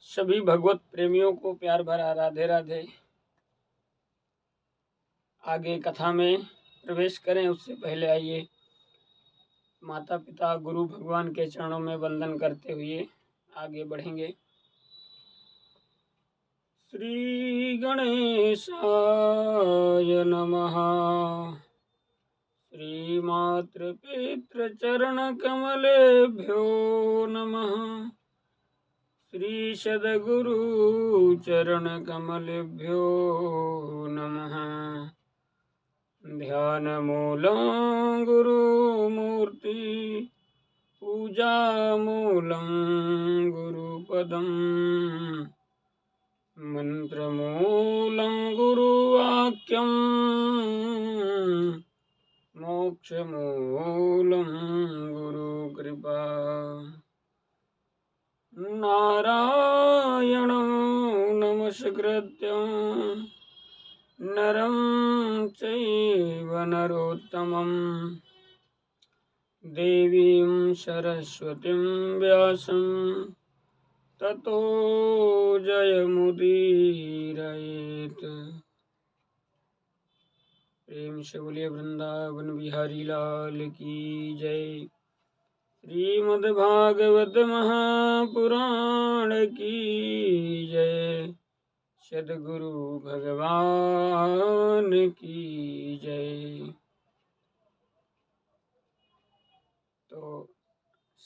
सभी भगवत प्रेमियों को प्यार भरा राधे राधे। आगे कथा में प्रवेश करें उससे पहले आइए माता पिता गुरु भगवान के चरणों में वंदन करते हुए आगे बढ़ेंगे। श्री गणेशाय नमः। श्री मातृपितृ चरण कमलेभ्यो नमः। श्री सद्गुरु चरण कमलेभ्यो नमः। ध्यान मूलं गुरुमूर्ति पूजा मूलं गुरुपदं मंत्रमूलं गुरुवाक्यं मोक्षमूलं गुरुकृपा। नारायणं नमस्कृत्य नरं चैव नरोत्तमं देवीं सरस्वतीं व्यासं ततो जयमुदीरयेत्। प्रेम से बोलिए वृंदावन बिहारी लाल की जय। श्रीमद्भागवत महापुराण की जय। सद्गुरु भगवान की जय। तो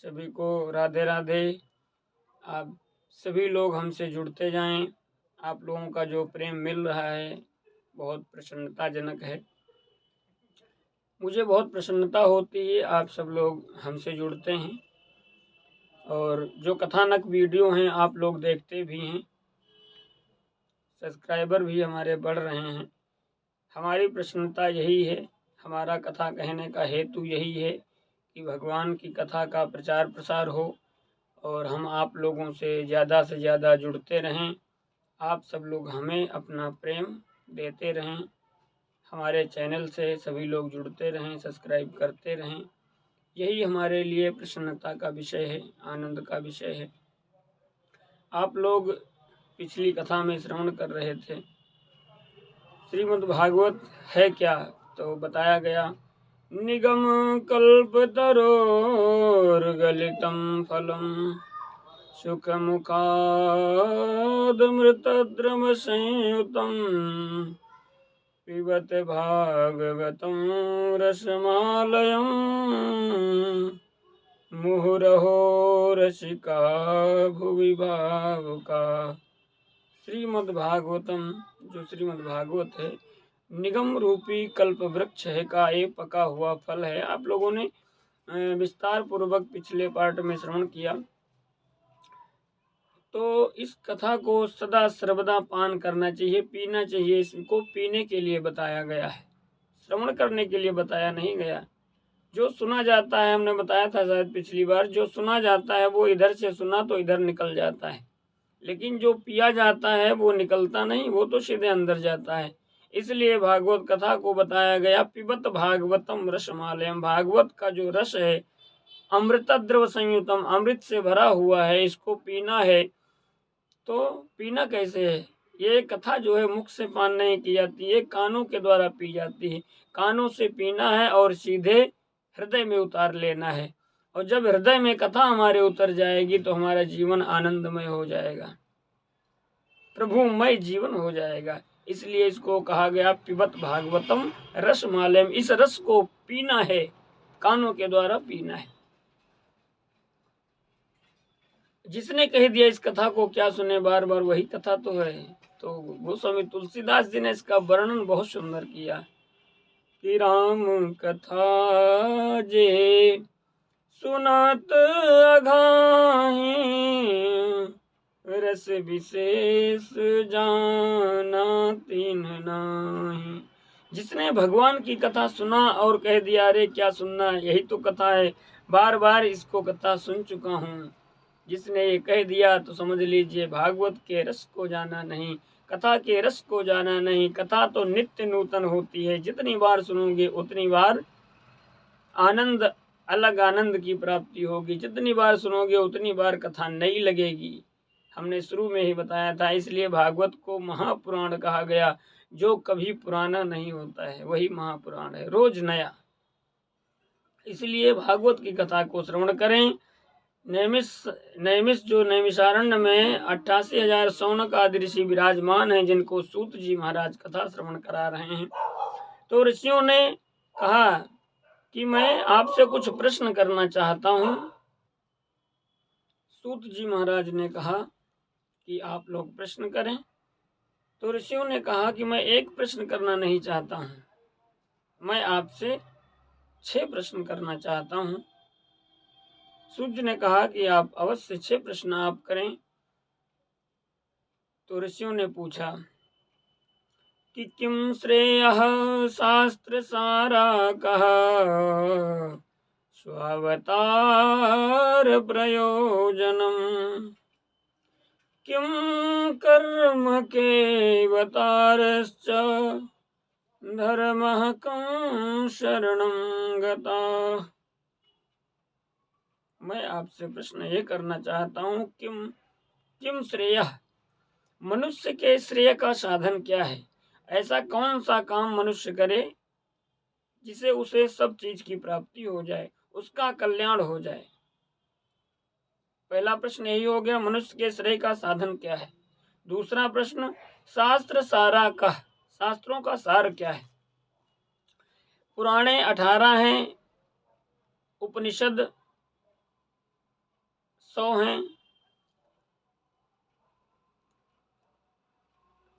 सभी को राधे राधे। आप सभी लोग हमसे जुड़ते जाएं। आप लोगों का जो प्रेम मिल रहा है बहुत प्रसन्नताजनक है। मुझे बहुत प्रसन्नता होती है आप सब लोग हमसे जुड़ते हैं और जो कथानक वीडियो हैं आप लोग देखते भी हैं। सब्सक्राइबर भी हमारे बढ़ रहे हैं। हमारी प्रसन्नता यही है। हमारा कथा कहने का हेतु यही है कि भगवान की कथा का प्रचार प्रसार हो और हम आप लोगों से ज़्यादा जुड़ते रहें। आप सब लोग हमें अपना प्रेम देते रहें। हमारे चैनल से सभी लोग जुड़ते रहें, सब्सक्राइब करते रहें। यही हमारे लिए प्रसन्नता का विषय है, आनंद का विषय है। आप लोग पिछली कथा में श्रवण कर रहे थे। श्रीमद् भागवत है क्या, तो बताया गया निगम कल्पतरोर्गलितं फलं सुखमुखादमृतद्रव संयुतं पिबत भागवतं रसमालयं मुहुरहो रसिका भुवि भावुका। श्रीमद्भागवतम जो श्रीमद्भागवत है निगम रूपी कल्प वृक्ष है का एक पका हुआ फल है। आप लोगों ने विस्तार पूर्वक पिछले पार्ट में श्रवण किया। तो इस कथा को सदा सर्वदा पान करना चाहिए, पीना चाहिए। इसको पीने के लिए बताया गया है, श्रवण करने के लिए बताया नहीं गया। जो सुना जाता है, हमने बताया था शायद पिछली बार, जो सुना जाता है वो इधर से सुना तो इधर निकल जाता है, लेकिन जो पिया जाता है वो निकलता नहीं, वो तो सीधे अंदर जाता है। इसलिए भागवत कथा को बताया गया पिबत भागवतम रसमालयम। भागवत का जो रस है अमृत द्रव संयुतम, अमृत से भरा हुआ है, इसको पीना है। तो पीना कैसे है? ये कथा जो है मुख से पान नहीं की जाती है, कानों के द्वारा पी जाती है। कानों से पीना है और सीधे हृदय में उतार लेना है। और जब हृदय में कथा हमारे उतर जाएगी तो हमारा जीवन आनंदमय हो जाएगा, प्रभुमय जीवन हो जाएगा। इसलिए इसको कहा गया पिबत भागवतम रसमालयम। इस रस को पीना है, कानों के द्वारा पीना है। जिसने कह दिया इस कथा को क्या सुने बार बार, वही कथा तो है। तो गोस्वामी तुलसीदास जी ने इसका वर्णन बहुत सुंदर किया कि राम कथा जे सुनत अघाही रस विशेष जाना तीन नाही। जिसने भगवान की कथा सुना और कह दिया अरे क्या सुनना, यही तो कथा है, बार बार इसको कथा सुन चुका हूँ, जिसने ये कह दिया तो समझ लीजिए भागवत के रस को जाना नहीं, कथा के रस को जाना नहीं। कथा तो नित्य नूतन होती है, जितनी बार सुनोगे उतनी बार आनंद, अलग आनंद की प्राप्ति होगी। जितनी बार सुनोगे उतनी बार कथा नई लगेगी। हमने शुरू में ही बताया था, इसलिए भागवत को महापुराण कहा गया। जो कभी पुराना नहीं होता है वही महापुराण है, रोज नया। इसलिए भागवत की कथा को श्रवण करें। नैमिष जो नैमिषारण्य में 88,000 शौनक आदि ऋषि विराजमान हैं, जिनको सूत जी महाराज कथा श्रवण करा रहे हैं। तो ऋषियों ने कहा कि मैं आपसे कुछ प्रश्न करना चाहता हूँ। सूत जी महाराज ने कहा कि आप लोग प्रश्न करें। तो ऋषियों ने कहा कि मैं एक प्रश्न करना नहीं चाहता हूँ, मैं आपसे 6 प्रश्न करना चाहता हूँ। सूत जी ने कहा कि आप अवश्य 6 प्रश्न आप करें। तो ऋषियों ने पूछा कि किम श्रेयः शास्त्र सारा कः स्वावतार प्रयोजनम् किम कर्म केवतारश्च धर्मः कं शरणं गताः। मैं आपसे प्रश्न ये करना चाहता हूँ, किम श्रेयः, मनुष्य के श्रेय का साधन क्या है? ऐसा कौन सा काम मनुष्य करे जिसे उसे सब चीज की प्राप्ति हो जाए, उसका कल्याण हो जाए। पहला प्रश्न यही हो गया, मनुष्य के श्रेय का साधन क्या है। दूसरा प्रश्न, शास्त्र सारा का, शास्त्रों का सार क्या है। पुराणे 18 हैं, उपनिषद 100 हैं।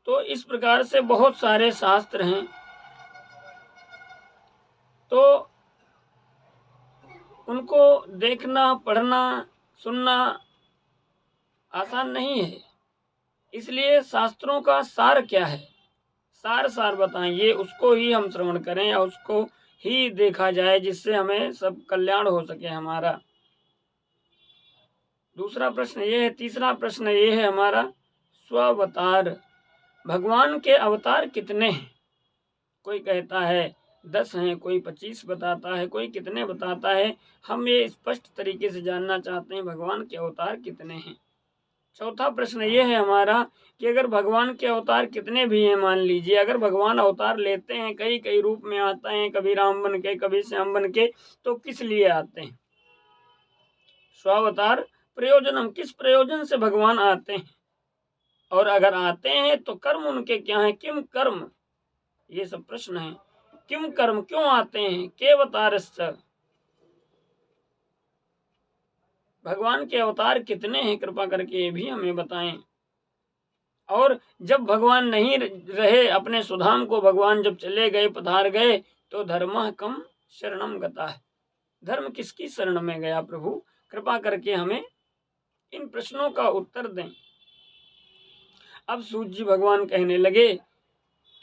तो इस प्रकार से बहुत सारे शास्त्र हैं। तो उनको देखना, पढ़ना, सुनना आसान नहीं है। इसलिए शास्त्रों का सार क्या है, सार बताएंगे, उसको ही हम श्रवण करें या उसको ही देखा जाए, जिससे हमें सब कल्याण हो सके हमारा। दूसरा प्रश्न ये है। तीसरा प्रश्न ये है हमारा, स्वावतार, भगवान के अवतार कितने हैं। कोई कहता है 10 हैं, कोई 25 बताता है, कोई कितने बताता है। हम ये स्पष्ट तरीके से जानना चाहते हैं भगवान के अवतार कितने हैं। चौथा प्रश्न ये है हमारा कि अगर भगवान के अवतार कितने भी हैं, मान लीजिए अगर भगवान अवतार लेते हैं, कई कई रूप में आते हैं, कभी राम बन के, कभी श्याम बन के, तो किस लिए आते हैं। स्वावतार प्रयोजनम, किस प्रयोजन से भगवान आते हैं, और अगर आते हैं तो कर्म उनके क्या है, किम कर्म, ये सब प्रश्न है। किम कर्म, क्यों आते हैं, के अवतारश्च, भगवान के अवतार कितने हैं, कृपा करके ये भी हमें बताएं। और जब भगवान नहीं रहे, अपने सुधाम को भगवान जब चले गए, पधार गए, तो धर्मः कम शरणम गता, धर्म किसकी शरण में गया। प्रभु कृपा करके हमें इन प्रश्नों का उत्तर दें। अब सूत जी भगवान कहने लगे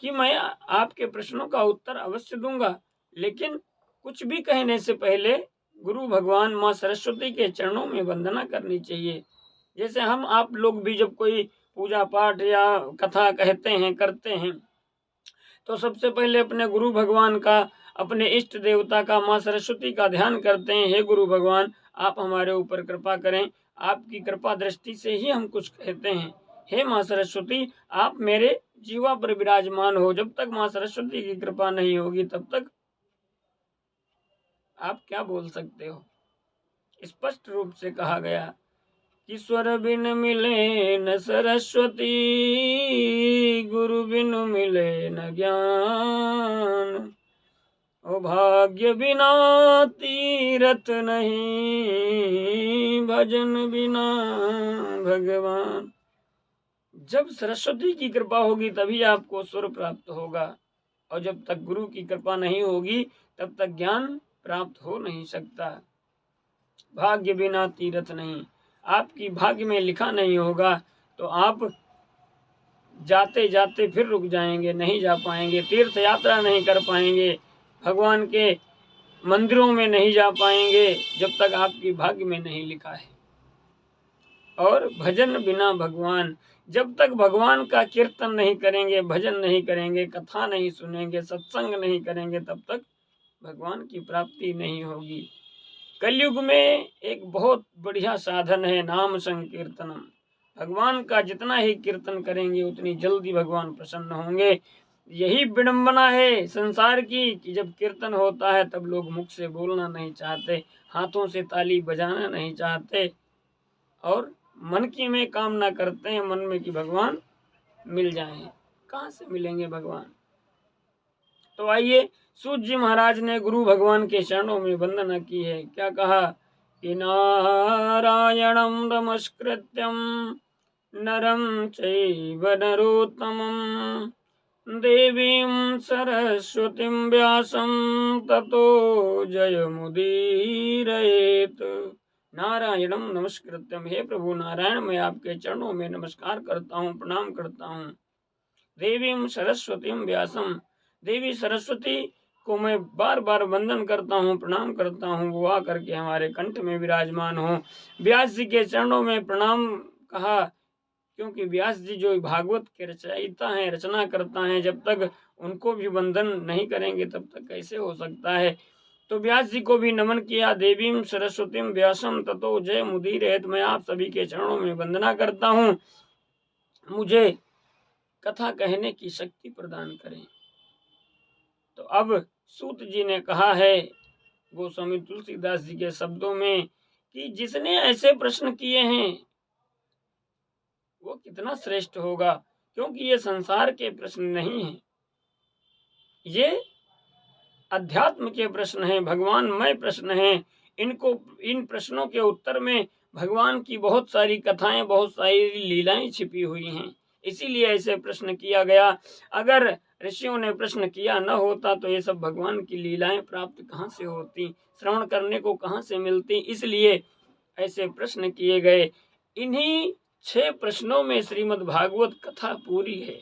कि मैं आपके प्रश्नों का उत्तर अवश्य दूंगा, लेकिन कुछ भी कहने से पहले गुरु भगवान माँ सरस्वती के चरणों में वंदना करनी चाहिए। जैसे हम आप लोग भी जब कोई पूजा पाठ या कथा कहते हैं, करते हैं, तो सबसे पहले अपने गुरु भगवान का, अपने इष्ट देवता का, माँ सरस्वती का ध्यान करते हैं। हे गुरु भगवान, आप हमारे ऊपर कृपा करें, आपकी कृपा दृष्टि से ही हम कुछ कहते हैं। हे माँ सरस्वती, आप मेरे जीवा पर विराजमान हो। जब तक माँ सरस्वती की कृपा नहीं होगी तब तक आप क्या बोल सकते हो। स्पष्ट रूप से कहा गया, ईश्वर बिन मिले न सरस्वती, गुरु बिन मिले न ज्ञान, ओ भाग्य बिना तीरथ नहीं, भजन बिना भगवान। जब सरस्वती की कृपा होगी तभी आपको स्वर प्राप्त होगा, और जब तक गुरु की कृपा नहीं होगी तब तक ज्ञान प्राप्त हो नहीं सकता। भाग्य बिना तीरथ नहीं, आपकी भाग्य में लिखा नहीं होगा तो आप जाते जाते फिर रुक जाएंगे, नहीं जा पाएंगे, तीर्थ यात्रा नहीं कर पाएंगे, भगवान के मंदिरों में नहीं जा पाएंगे जब तक आपकी भाग्य में नहीं लिखा है। और भजन बिना भगवान, जब तक भगवान का कीर्तन नहीं करेंगे, भजन नहीं करेंगे, कथा नहीं सुनेंगे, सत्संग नहीं करेंगे, तब तक भगवान की प्राप्ति नहीं होगी। कलयुग में एक बहुत बढ़िया साधन है नाम संकीर्तनम। भगवान का जितना ही कीर्तन करेंगे उतनी जल्दी भगवान प्रसन्न होंगे। यही विडंबना है संसार की कि जब कीर्तन होता है तब लोग मुख से बोलना नहीं चाहते, हाथों से ताली बजाना नहीं चाहते और मन की में कामना करते हैं मन में कि भगवान मिल जाएं। कहाँ से मिलेंगे भगवान? तो आइए, सूत जी महाराज ने गुरु भगवान के चरणों में वंदना की है। क्या कहा कि नारायणं नमस्कृत्यं नरं चैव नरोत्तमं देवीं सरस्वतीं व्यासं ततो जयमुदीरयेत्। नारायणं नमस्कृत्यं, हे प्रभु नारायण मैं आपके चरणों में नमस्कार करता हूँ, प्रणाम करता हूँ। देवीं सरस्वतीं व्यासं, देवी सरस्वती को मैं बार बार वंदन करता हूँ, प्रणाम करता हूँ, वो आकर के हमारे कंठ में विराजमान हो। व्यास जी के चरणों में प्रणाम कहा क्योंकि व्यास जी जो भागवत के रचयिता हैं, रचना करता है, जब तक उनको भी वंदन नहीं करेंगे तब तक कैसे हो सकता है। तो व्यास जी को भी नमन किया। देवीं सरस्वतीं व्यासं ततो जय मुदीरयेत्, मैं आप सभी के चरणों में वंदना करता हूँ, मुझे कथा कहने की शक्ति प्रदान करें। तो अब सूत जी ने कहा है गोस्वामी तुलसीदास जी के शब्दों में कि जिसने ऐसे प्रश्न किए हैं वो कितना श्रेष्ठ होगा, क्योंकि ये संसार के प्रश्न नहीं हैं, ये अध्यात्म के प्रश्न हैं, भगवानमय प्रश्न हैं। इन प्रश्नों के उत्तर में भगवान की बहुत सारी कथाएं, बहुत सारी लीलाएं छिपी हुई हैं, इसीलिए ऐसे प्रश्न किया गया। अगर ऋषियों ने प्रश्न किया न होता तो ये सब भगवान की लीलाएं प्राप्त कहाँ से होती, श्रवण करने को कहाँ से मिलती, इसलिए ऐसे प्रश्न किए गए। इन्हीं 6 प्रश्नों में श्रीमद् भागवत कथा पूरी है।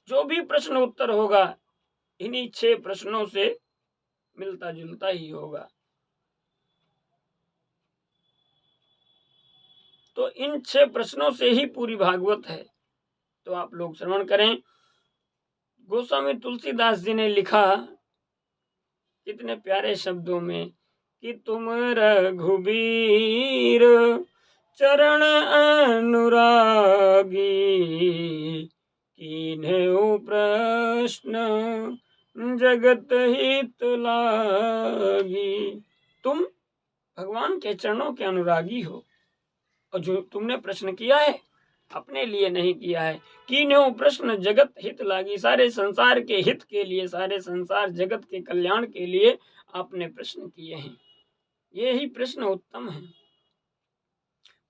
जो भी प्रश्न उत्तर होगा इन्हीं 6 प्रश्नों से मिलता जुलता ही होगा। तो इन 6 प्रश्नों से ही पूरी भागवत है, तो आप लोग श्रवण करें। गोस्वामी तुलसीदास जी ने लिखा कितने प्यारे शब्दों में कि तुम रघुबीर चरण अनुरागी कीन्हु प्रश्न जगत हित लागी। तुम भगवान के चरणों के अनुरागी हो और जो तुमने प्रश्न किया है अपने लिए नहीं किया है। कीन्हु प्रश्न जगत हित लागी, सारे संसार के हित के लिए, सारे संसार जगत के कल्याण के लिए आपने प्रश्न किए हैं। ये ही प्रश्न उत्तम है।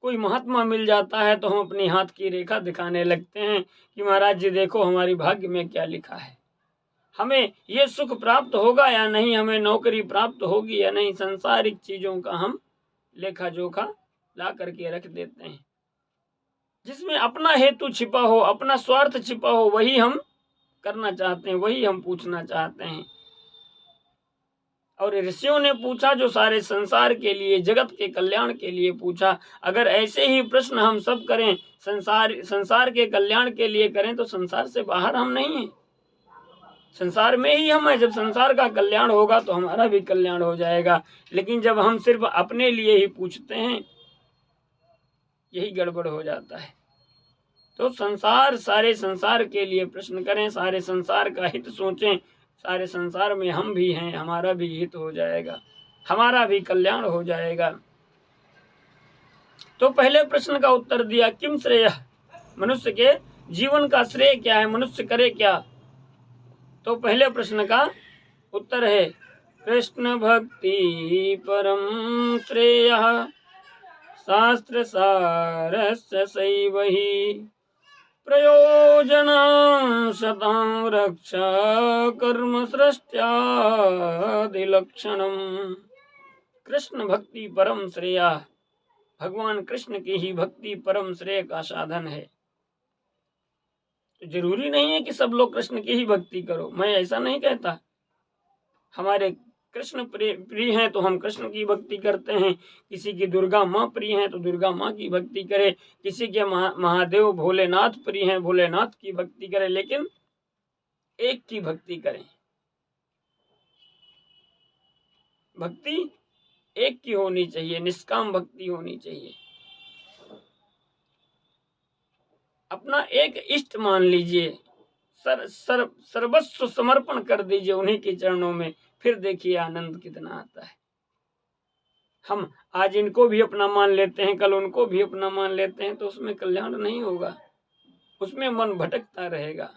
कोई महात्मा मिल जाता है तो हम अपनी हाथ की रेखा दिखाने लगते हैं कि महाराज जी देखो हमारी भाग्य में क्या लिखा है, हमें ये सुख प्राप्त होगा या नहीं, हमें नौकरी प्राप्त होगी या नहीं। संसारिक चीजों का हम लेखा जोखा ला करके रख देते हैं। जिसमें अपना हेतु छिपा हो, अपना स्वार्थ छिपा हो, वही हम करना चाहते हैं, वही हम पूछना चाहते हैं। और ऋषियों ने पूछा जो सारे संसार के लिए, जगत के कल्याण के लिए पूछा। अगर ऐसे ही प्रश्न हम सब करें, संसार के कल्याण के लिए करें, तो संसार से बाहर हम नहीं हैं, संसार में ही हम हैं। जब संसार का कल्याण होगा तो हमारा भी कल्याण हो जाएगा। लेकिन जब हम सिर्फ अपने लिए ही पूछते हैं, यही गड़बड़ हो जाता है। तो सारे संसार के लिए प्रश्न करें, सारे संसार का हित सोचें, सारे संसार में हम भी हैं, हमारा भी हित हो जाएगा, हमारा भी कल्याण हो जाएगा। तो पहले प्रश्न का उत्तर दिया, किम श्रेय, मनुष्य के जीवन का श्रेय क्या है, मनुष्य करे क्या। तो पहले प्रश्न का उत्तर है कृष्ण भक्ति परम श्रेय शास्त्र सारस्य सैवहि प्रयोजनं शतं रक्षा कर्म सृष्ट्यादिलक्षणम्। कृष्ण भक्ति परम श्रेय, भगवान कृष्ण की ही भक्ति परम श्रेय का साधन है। तो जरूरी नहीं है कि सब लोग कृष्ण की ही भक्ति करो, मैं ऐसा नहीं कहता। हमारे कृष्ण प्रिय हैं तो हम कृष्ण की भक्ति करते हैं, किसी की दुर्गा माँ प्रिय हैं तो दुर्गा माँ की भक्ति करें, किसी के महादेव भोलेनाथ प्रिय हैं, भोलेनाथ की भक्ति करें, लेकिन एक की भक्ति करें। भक्ति एक की होनी चाहिए, निष्काम भक्ति होनी चाहिए। अपना एक इष्ट मान लीजिए, सर्वस्व समर्पण कर दीजिए उन्हीं के चरणों में, फिर देखिए आनंद कितना आता है। हम आज इनको भी अपना मान लेते हैं, कल उनको भी अपना मान लेते हैं, तो उसमें कल्याण नहीं होगा, उसमें मन भटकता रहेगा।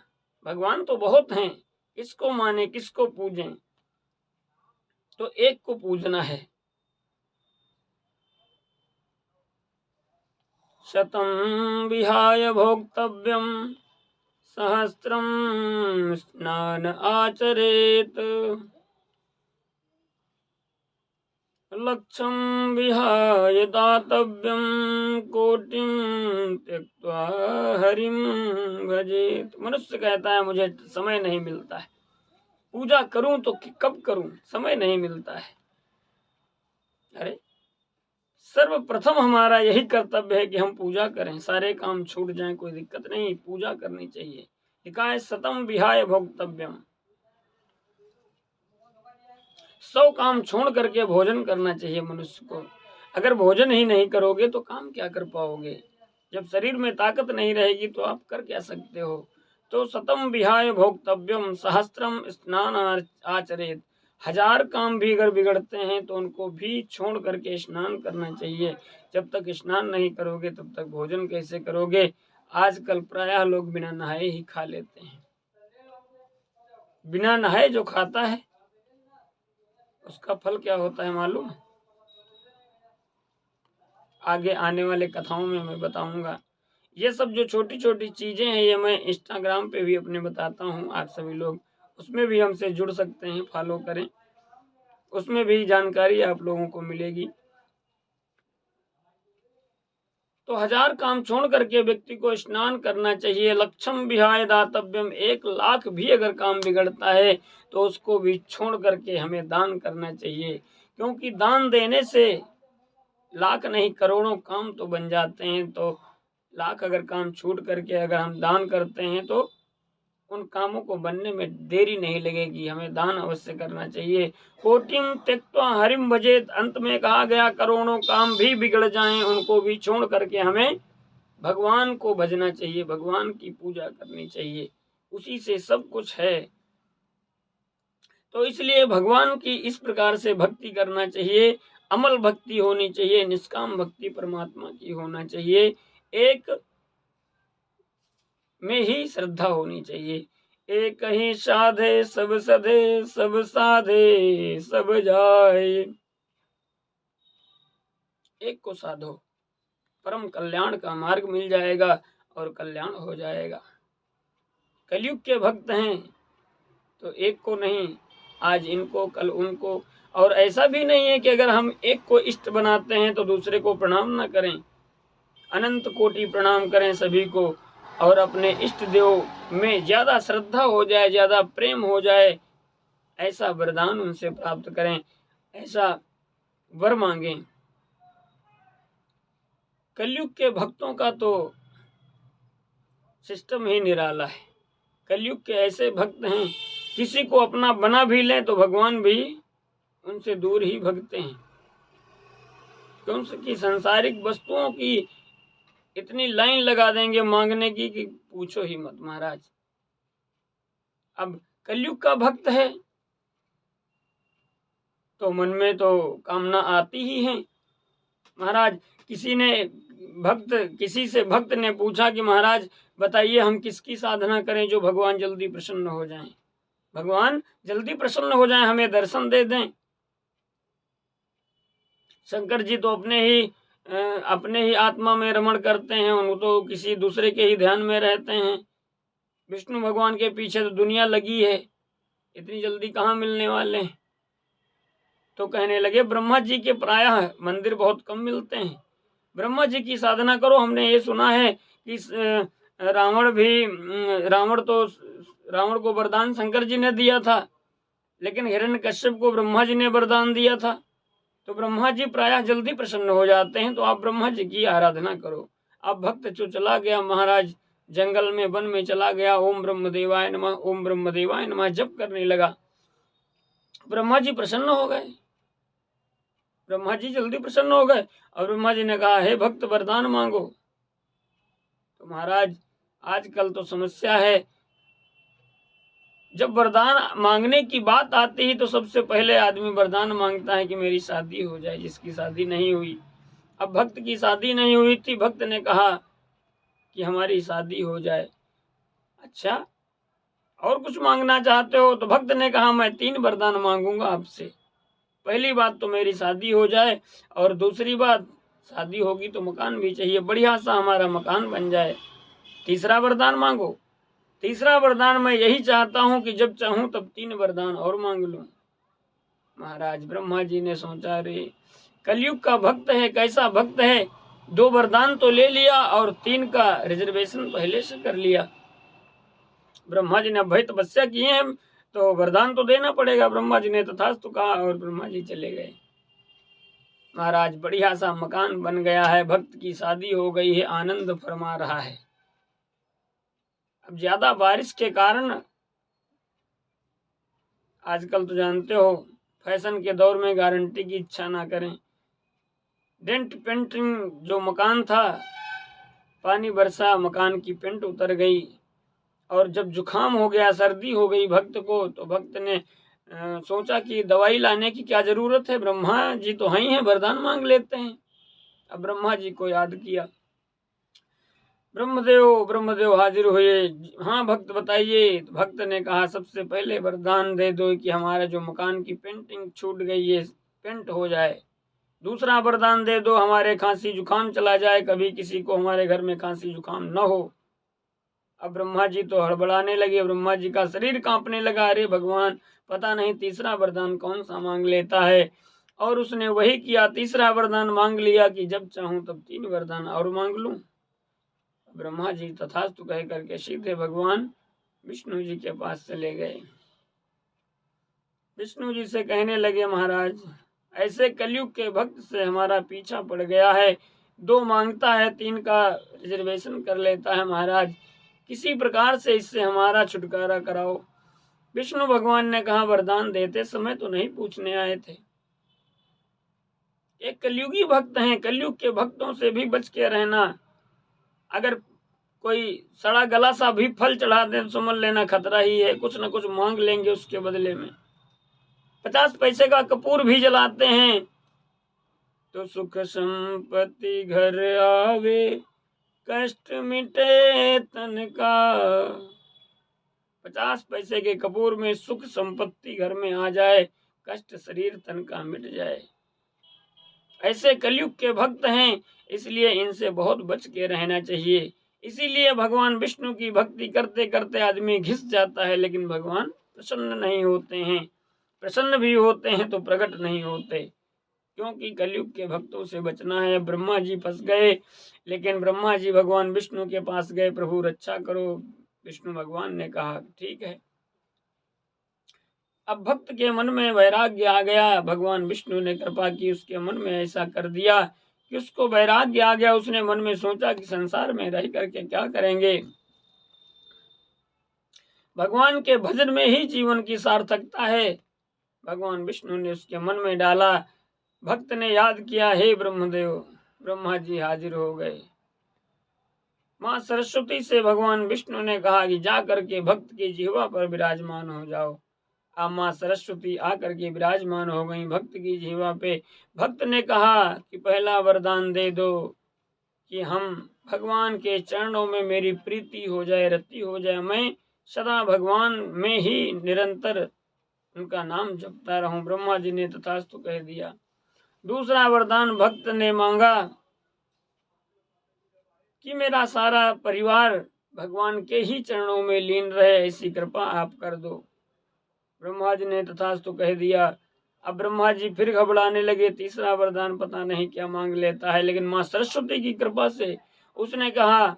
भगवान तो बहुत हैं, किसको माने, किसको पूजें? तो एक को पूजना है। शतं विहाय भोक्तव्यं सहस्रं स्नान आचरेत, लक्षं विहाय दातव्यं कोटिं त्यक्त्वा हरिं भजेत। मनुष्य कहता है मुझे समय नहीं मिलता है, पूजा करूं तो कब करूं, समय नहीं मिलता है। अरे सर्वप्रथम हमारा यही कर्तव्य है कि हम पूजा करें, सारे काम छूट जाएं कोई दिक्कत नहीं, पूजा करनी चाहिए। लिखा है शतं विहाय भोक्तव्यम, 100 काम छोड़ करके भोजन करना चाहिए मनुष्य को। अगर भोजन ही नहीं करोगे तो काम क्या कर पाओगे? जब शरीर में ताकत नहीं रहेगी तो आप कर क्या सकते हो? तो शतं विहाय भोक्तव्यम सहस्त्रम स्नान आचरेत, 1000 काम भी अगर बिगड़ते हैं तो उनको भी छोड़ करके स्नान करना चाहिए। जब तक स्नान नहीं करोगे तब तक भोजन कैसे करोगे? आजकल प्रायः लोग बिना नहाए ही खा लेते हैं। बिना नहाए जो खाता है उसका फल क्या होता है मालूम है? आगे आने वाले कथाओं में मैं बताऊंगा। ये सब जो छोटी छोटी चीजें हैं ये मैं इंस्टाग्राम पे भी अपने बताता हूँ, आप सभी लोग उसमें भी हमसे जुड़ सकते हैं, फॉलो करें, उसमें भी जानकारी आप लोगों को मिलेगी। तो 1000 काम छोड़ करके व्यक्ति को स्नान करना चाहिए। लक्षम विहाय दातव्यम, 1,00,000 भी अगर काम बिगड़ता है तो उसको भी छोड़ करके हमें दान करना चाहिए, क्योंकि दान देने से लाख नहीं करोड़ों काम तो बन जाते हैं। तो लाख अगर काम छूट करके अगर हम दान करते हैं तो उन कामों को बनने में देरी नहीं लगेगी, हमें दान अवश्य करना चाहिए। कोटिं त्यक्त्वा हरिं भजेत, अंत में कहा गया करोड़ों काम भी बिगड़ जाएं उनको भी छोड़ करके हमें भगवान को भजना चाहिए, भगवान की पूजा करनी चाहिए, उसी से सब कुछ है। तो इसलिए भगवान की इस प्रकार से भक्ति करना चाहिए, अमल भक्ति होनी चाहिए, निष्काम भक्ति परमात्मा की होना चाहिए, एक में ही श्रद्धा होनी चाहिए। एक ही साधे सब सधे, सब साधे सब जाए। एक को साधो, परम कल्याण का मार्ग मिल जाएगा और कल्याण हो जाएगा। कलयुग के भक्त हैं तो एक को नहीं, आज इनको कल उनको। और ऐसा भी नहीं है कि अगर हम एक को इष्ट बनाते हैं तो दूसरे को प्रणाम न करें, अनंत कोटि प्रणाम करें सभी को, और अपने इष्ट देव में ज्यादा श्रद्धा हो जाए, ज्यादा प्रेम हो जाए, ऐसा वरदान उनसे प्राप्त करें, ऐसा वर मांगें। कलयुग के भक्तों का तो सिस्टम ही निराला है। कलयुग के ऐसे भक्त हैं, किसी को अपना बना भी लें तो भगवान भी उनसे दूर ही भगते हैं, क्योंकि सांसारिक वस्तुओं की इतनी लाइन लगा देंगे मांगने की कि पूछो ही मत महाराज। अब कलयुग का भक्त है तो मन में तो कामना आती ही है। महाराज किसी से भक्त ने पूछा कि महाराज बताइए हम किसकी साधना करें जो भगवान जल्दी प्रसन्न हो जाएं, भगवान जल्दी प्रसन्न हो जाएं, हमें दर्शन दे दें। शंकर जी तो अपने ही आत्मा में रमण करते हैं, उन तो किसी दूसरे के ही ध्यान में रहते हैं। विष्णु भगवान के पीछे तो दुनिया लगी है, इतनी जल्दी कहाँ मिलने वाले हैं। तो कहने लगे ब्रह्मा जी के प्रायः मंदिर बहुत कम मिलते हैं, ब्रह्मा जी की साधना करो। हमने ये सुना है कि रावण को वरदान शंकर जी ने दिया था, लेकिन हिरण्यकश्यप को ब्रह्मा जी ने वरदान दिया था। तो ब्रह्मा जी प्रायः जल्दी प्रसन्न हो जाते हैं, तो आप ब्रह्मा जी की आराधना करो। अब भक्त जो चला गया महाराज, जंगल में वन में चला गया, ओम ब्रह्मदेवाय नमः, ओम ब्रह्मदेवाय नमः जप करने लगा, ब्रह्मा जी प्रसन्न हो गए, ब्रह्मा जी जल्दी प्रसन्न हो गए। और ब्रह्मा जी ने कहा हे भक्त वरदान मांगो। तो महाराज आजकल तो समस्या है, जब वरदान मांगने की बात आती है तो सबसे पहले आदमी वरदान मांगता है कि मेरी शादी हो जाए, जिसकी शादी नहीं हुई। अब भक्त की शादी नहीं हुई थी, भक्त ने कहा कि हमारी शादी हो जाए। अच्छा, और कुछ मांगना चाहते हो? तो भक्त ने कहा मैं 3 वरदान मांगूंगा आपसे। पहली बात तो मेरी शादी हो जाए, और दूसरी बात, शादी होगी तो मकान भी चाहिए, बढ़िया सा हमारा मकान बन जाए। तीसरा वरदान मांगो। तीसरा वरदान मैं यही चाहता हूँ कि जब चाहूं तब 3 वरदान और मांग लूं। महाराज ब्रह्मा जी ने सोचा, रे कलयुग का भक्त है, कैसा भक्त है, 2 वरदान तो ले लिया और 3 का रिजर्वेशन पहले से कर लिया। ब्रह्मा जी ने भय तपस्या किए हैं तो वरदान तो देना पड़ेगा। ब्रह्मा जी ने तथास्तु कहा और ब्रह्मा जी चले गए। महाराज बढ़िया सा मकान बन गया है, भक्त की शादी हो गई है, आनंद फरमा रहा है। अब ज्यादा बारिश के कारण, आजकल तो जानते हो फैशन के दौर में गारंटी की इच्छा ना करें। डेंट पेंटिंग जो मकान था, पानी बरसा, मकान की पेंट उतर गई, और जब जुकाम हो गया, सर्दी हो गई भक्त को, तो भक्त ने सोचा कि दवाई लाने की क्या जरूरत है, ब्रह्मा जी तो हैं, वरदान मांग लेते हैं। अब ब्रह्मा जी को याद किया। ब्रह्मदेव हाजिर हुए। हाँ भक्त बताइए। तो भक्त ने कहा सबसे पहले वरदान दे दो कि हमारा जो मकान की पेंटिंग छूट गई है, पेंट हो जाए। दूसरा वरदान दे दो हमारे खांसी जुकाम चला जाए, कभी किसी को हमारे घर में खांसी जुकाम न हो। अब ब्रह्मा जी तो हड़बड़ाने लगे, ब्रह्मा जी का शरीर कांपने लगा। अरे भगवान, पता नहीं तीसरा वरदान कौन सा मांग लेता है। और उसने वही किया, तीसरा वरदान मांग लिया कि जब चाहूं तब 3 वरदान और मांग लूं। ब्रह्मा जी तथास्तु कह करके सीधे भगवान विष्णु जी के पास चले गए। विष्णु जी से कहने लगे, महाराज ऐसे कलयुग के भक्त से हमारा पीछा पड़ गया है, 2 मांगता है, 3 का रिजर्वेशन कर लेता है। महाराज किसी प्रकार से इससे हमारा छुटकारा कराओ। विष्णु भगवान ने कहा, वरदान देते समय तो नहीं पूछने आए थे, एक कलयुगी भक्त हैं, कलयुग के भक्तों से भी बच के रहना। अगर कोई सड़ा गला सा भी फल चढ़ा दे तो समझ लेना खतरा ही है, कुछ न कुछ मांग लेंगे उसके बदले में। 50 पैसे का कपूर भी जलाते हैं तो सुख संपत्ति घर आवे, कष्ट मिटे तन का। 50 पैसे के कपूर में सुख संपत्ति घर में आ जाए, कष्ट शरीर तन का मिट जाए। ऐसे कलयुग के भक्त हैं, इसलिए इनसे बहुत बच के रहना चाहिए। इसीलिए भगवान विष्णु की भक्ति करते करते आदमी घिस जाता है, लेकिन भगवान प्रसन्न नहीं होते हैं। प्रसन्न भी होते हैं तो प्रकट नहीं होते, क्योंकि कलयुग के भक्तों से बचना है। ब्रह्मा जी फंस गए, लेकिन ब्रह्मा जी भगवान विष्णु के पास गए, प्रभु रक्षा करो। विष्णु भगवान ने कहा ठीक है। अब भक्त के मन में वैराग्य आ गया, भगवान विष्णु ने कृपा की, उसके मन में ऐसा कर दिया कि उसको वैराग्य आ गया। उसने मन में सोचा कि संसार में रह करके क्या करेंगे, भगवान के भजन में ही जीवन की सार्थकता है। भगवान विष्णु ने उसके मन में डाला। भक्त ने याद किया, हे ब्रह्मदेव, ब्रह्मा जी हाजिर हो गए। माँ सरस्वती से भगवान विष्णु ने कहा कि जा करके भक्त की जिह्वा पर विराजमान हो जाओ। अब माँ सरस्वती आकर के विराजमान हो गई भक्त की जिह्वा पे। भक्त ने कहा कि पहला वरदान दे दो कि हम भगवान के चरणों में मेरी प्रीति हो जाए, रति हो जाए, मैं सदा भगवान में ही निरंतर उनका नाम जपता रहूं। ब्रह्मा जी ने तथास्तु कह दिया। दूसरा वरदान भक्त ने मांगा कि मेरा सारा परिवार भगवान के ही चरणों में लीन रहे, ऐसी कृपा आप कर दो। ब्रह्मा जी ने तथास्तु कह दिया। अब ब्रह्मा जी फिर घबराने लगे, तीसरा वरदान पता नहीं क्या मांग लेता है, लेकिन माँ सरस्वती की कृपा से उसने कहा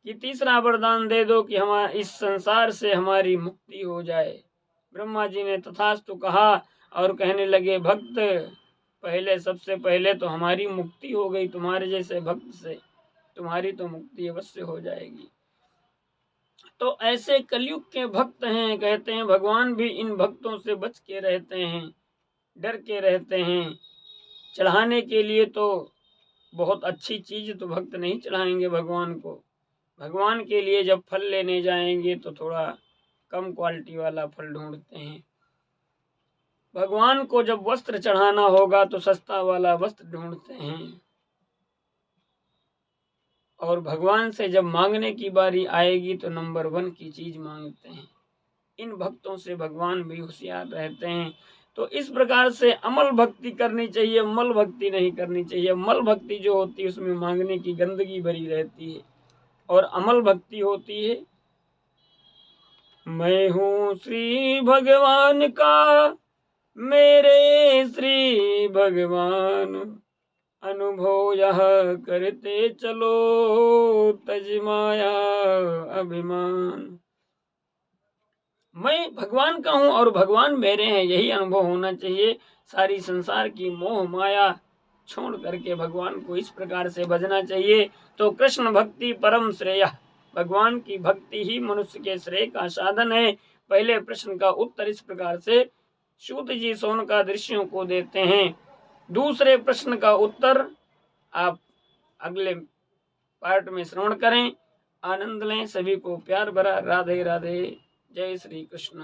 कि तीसरा वरदान दे दो कि हमारा इस संसार से हमारी मुक्ति हो जाए। ब्रह्मा जी ने तथास्तु कहा और कहने लगे, भक्त पहले, सबसे पहले तो हमारी मुक्ति हो गई, तुम्हारे जैसे भक्त से तुम्हारी तो मुक्ति अवश्य हो जाएगी। तो ऐसे कलयुग के भक्त हैं, कहते हैं भगवान भी इन भक्तों से बच के रहते हैं, डर के रहते हैं। चढ़ाने के लिए तो बहुत अच्छी चीज तो भक्त नहीं चढ़ाएंगे भगवान को। भगवान के लिए जब फल लेने जाएंगे तो थोड़ा कम क्वालिटी वाला फल ढूंढते हैं। भगवान को जब वस्त्र चढ़ाना होगा तो सस्ता वाला वस्त्र ढूंढते हैं। और भगवान से जब मांगने की बारी आएगी तो नंबर 1 की चीज मांगते हैं। इन भक्तों से भगवान भी होशियार रहते हैं। तो इस प्रकार से अमल भक्ति करनी चाहिए, मल भक्ति नहीं करनी चाहिए। मल भक्ति जो होती है उसमें मांगने की गंदगी भरी रहती है, और अमल भक्ति होती है मैं हूँ श्री भगवान का, मेरे श्री भगवान, अनुभव यह करते चलो, तज माया अभिमान। मैं भगवान का हूँ और भगवान मेरे हैं, यही अनुभव होना चाहिए। सारी संसार की मोह माया छोड़ करके भगवान को इस प्रकार से भजना चाहिए। तो कृष्ण भक्ति परम श्रेय, भगवान की भक्ति ही मनुष्य के श्रेय का साधन है। पहले प्रश्न का उत्तर इस प्रकार से सूत जी सोनका दृश्यों को देते हैं। दूसरे प्रश्न का उत्तर आप अगले पार्ट में श्रवण करें। आनंद लें। सभी को प्यार भरा राधे राधे। जय श्री कृष्ण।